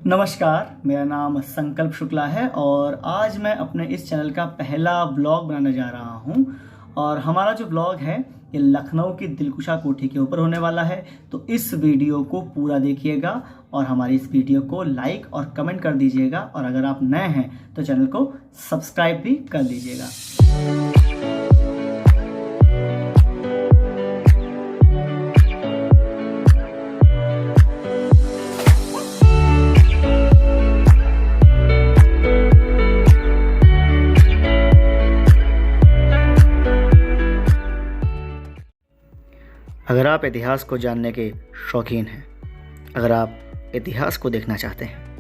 नमस्कार, मेरा नाम संकल्प शुक्ला है और आज मैं अपने इस चैनल का पहला ब्लॉग बनाने जा रहा हूं। और हमारा जो ब्लॉग है ये लखनऊ की दिलकुशा कोठी के ऊपर होने वाला है। तो इस वीडियो को पूरा देखिएगा और हमारी इस वीडियो को लाइक और कमेंट कर दीजिएगा। और अगर आप नए हैं तो चैनल को सब्सक्राइब भी कर लीजिएगा। अगर आप इतिहास को जानने के शौकीन हैं, अगर आप इतिहास को देखना चाहते हैं,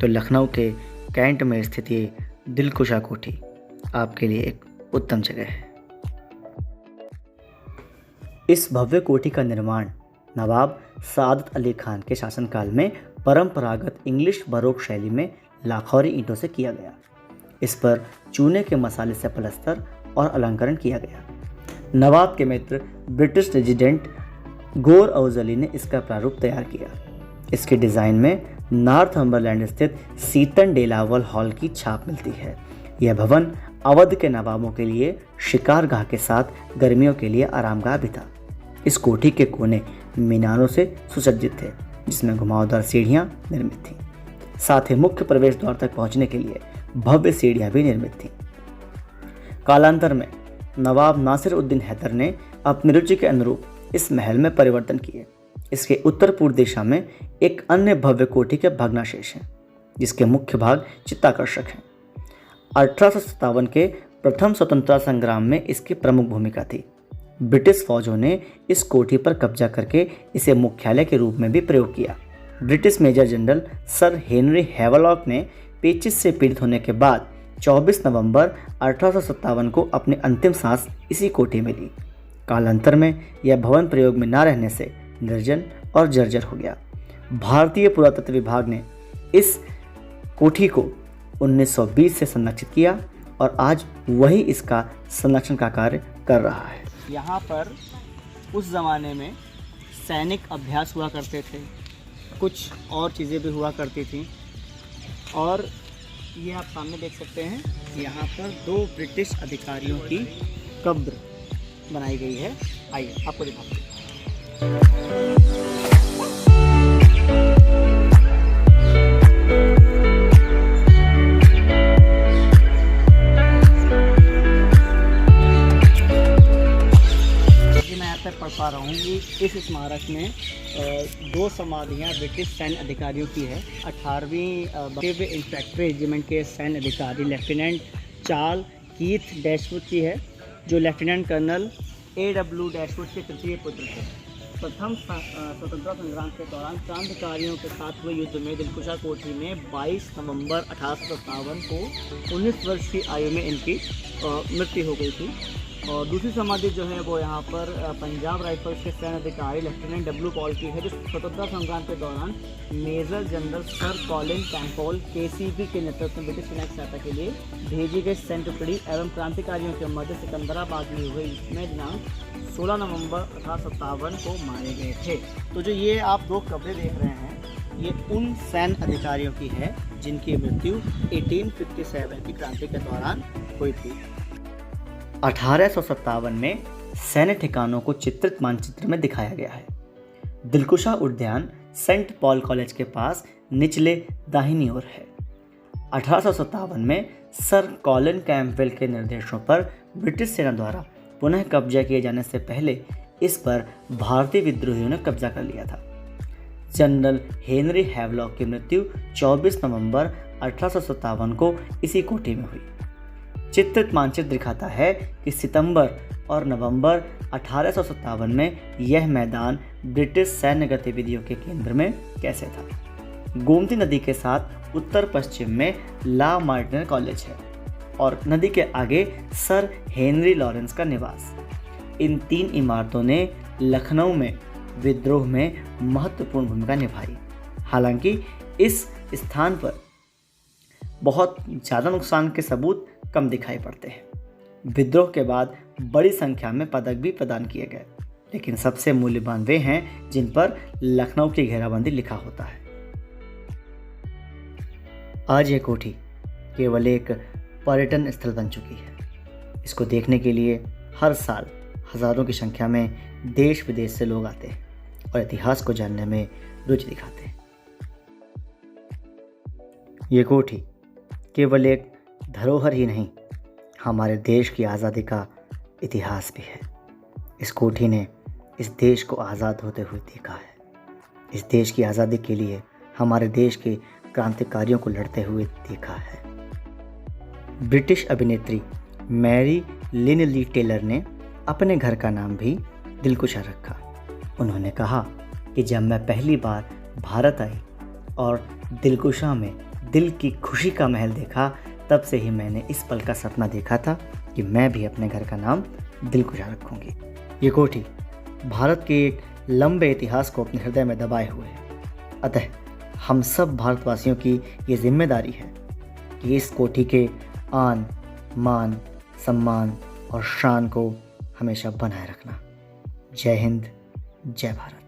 तो लखनऊ के कैंट में स्थित ये दिलकुशा कोठी आपके लिए एक उत्तम जगह है। इस भव्य कोठी का निर्माण नवाब सादत अली खान के शासनकाल में परंपरागत इंग्लिश बरोक शैली में लाखौरी ईंटों से किया गया। इस पर चूने के मसाले से पलस्तर और अलंकरण किया गया। नवाब के मित्र ब्रिटिश रेजिडेंट गोर औजली ने इसका प्रारूप तैयार किया। इसके डिज़ाइन में नॉर्थम्बरलैंड स्थित सीतन डेलावल हॉल की छाप मिलती है। यह भवन अवध के नवाबों के लिए शिकारगाह के साथ गर्मियों के लिए आरामगाह भी था। इस कोठी के कोने मीनारों से सुसज्जित थे, जिसमें घुमावदार सीढ़ियाँ निर्मित थीं। साथ ही मुख्य प्रवेश द्वार तक पहुँचने के लिए भव्य सीढ़ियाँ भी निर्मित थीं। कालांतर में नवाब नासिर उद्दीन हैदर ने अपनी रुचि के अनुरूप इस महल में परिवर्तन किए। इसके उत्तर पूर्व दिशा में एक अन्य भव्य कोठी के भग्नाशेष हैं, जिसके मुख्य भाग चित्ताकर्षक हैं। 1857 के प्रथम स्वतंत्रता संग्राम में इसकी प्रमुख भूमिका थी। ब्रिटिश फौजों ने इस कोठी पर कब्जा करके इसे मुख्यालय के रूप में भी प्रयोग किया। British major general sir Henry Havelock ने पेचिश से पीड़ित होने के बाद 24 नवंबर 1857 को अपनी अंतिम सांस इसी कोठी में ली। कालांतर में यह भवन प्रयोग में न रहने से निर्जन और जर्जर हो गया। भारतीय पुरातत्व विभाग ने इस कोठी को 1920 से संरक्षित किया और आज वही इसका संरक्षण का कार्य कर रहा है। यहाँ पर उस ज़माने में सैनिक अभ्यास हुआ करते थे, कुछ और चीज़ें भी हुआ करती थी। और ये आप सामने देख सकते हैं, यहाँ पर 2 ब्रिटिश अधिकारियों की कब्र बनाई गई है। आइए आपको दिखाते हैं। मैं यहाँ पर पढ़ पा रहा हूँ कि इस स्मारक में 2 समाधियाँ ब्रिटिश सैन्य अधिकारियों की है। 18वीं इंफेंट्री रेजिमेंट के सैन्य अधिकारी लेफ्टिनेंट चार्ल्स कीथ डैशवुड की है, जो लेफ्टिनेंट कर्नल A.W. डैशवुड के तृतीय पुत्र थे। प्रथम स्वतंत्रता संग्राम के दौरान क्रांतिकारियों के साथ हुए युद्ध में दिलकुशा कोठी में 22 नवंबर 1857 को 19 वर्ष की आयु में इनकी मृत्यु हो गई थी। और दूसरी समाधि जो है वो यहाँ पर पंजाब राइफल्स के सैन्य अधिकारी लेफ्टिनेंट W. पॉल की है, जो स्वतंत्रता संग्राम के दौरान major general sir Colin Campbell KCP के नेतृत्व में ब्रिटिश सेना की सहायता के लिए भेजी गई सैन्य टुकड़ी एवं क्रांतिकारियों के मध्य सिकंदराबाद में हुए इसमें दिनांक 16 नवंबर 1857 को मारे गए थे। तो जो ये आप 2 कब्रें देख रहे हैं, ये उन सैन्य अधिकारियों की है जिनकी मृत्यु 1857 की क्रांति के दौरान हुई थी। 1857 में सैन्य ठिकानों को चित्रित मानचित्र में दिखाया गया है। दिलकुशा उद्यान सेंट पॉल कॉलेज के पास निचले दाहिनी ओर है। 1857 में सर कॉलिन कैंपबेल के निर्देशों पर ब्रिटिश सेना द्वारा पुनः कब्जा किए जाने से पहले इस पर भारतीय विद्रोहियों ने कब्जा कर लिया था। जनरल हेनरी हैवलॉक की मृत्यु 24 नवंबर 1857 को इसी कोठी में हुई। चित्रित मानचित्र दिखाता है कि सितंबर और नवंबर 1857 में यह मैदान ब्रिटिश सैन्य गतिविधियों के केंद्र में कैसे था। गोमती नदी के साथ उत्तर पश्चिम में ला मार्टिन कॉलेज है और नदी के आगे सर हेनरी लॉरेंस का निवास। इन 3 इमारतों ने लखनऊ में विद्रोह में महत्वपूर्ण भूमिका निभाई। हालांकि इस स्थान पर बहुत ज़्यादा नुकसान के सबूत कम दिखाई पड़ते हैं। विद्रोह के बाद बड़ी संख्या में पदक भी प्रदान किए गए, लेकिन सबसे मूल्यवान वे हैं जिन पर लखनऊ की घेराबंदी लिखा होता है। आज ये कोठी केवल एक पर्यटन स्थल बन चुकी है। इसको देखने के लिए हर साल हज़ारों की संख्या में देश विदेश से लोग आते हैं और इतिहास को जानने में रुचि दिखाते हैं। ये कोठी केवल एक धरोहर ही नहीं, हमारे देश की आज़ादी का इतिहास भी है। इस कोठी ने इस देश को आज़ाद होते हुए देखा है। इस देश की आज़ादी के लिए हमारे देश के क्रांतिकारियों को लड़ते हुए देखा है। ब्रिटिश अभिनेत्री मैरी लिन ली टेलर ने अपने घर का नाम भी दिलकुशा रखा। उन्होंने कहा कि जब मैं पहली बार भारत आई और दिलकुशा में दिल की खुशी का महल देखा, तब से ही मैंने इस पल का सपना देखा था कि मैं भी अपने घर का नाम दिलकुशा रखूंगी। ये कोठी भारत के एक लंबे इतिहास को अपने हृदय में दबाए हुए है। अतः हम सब भारतवासियों की ये जिम्मेदारी है कि इस कोठी के आन, मान, सम्मान और शान को हमेशा बनाए रखना। जय हिंद, जय भारत।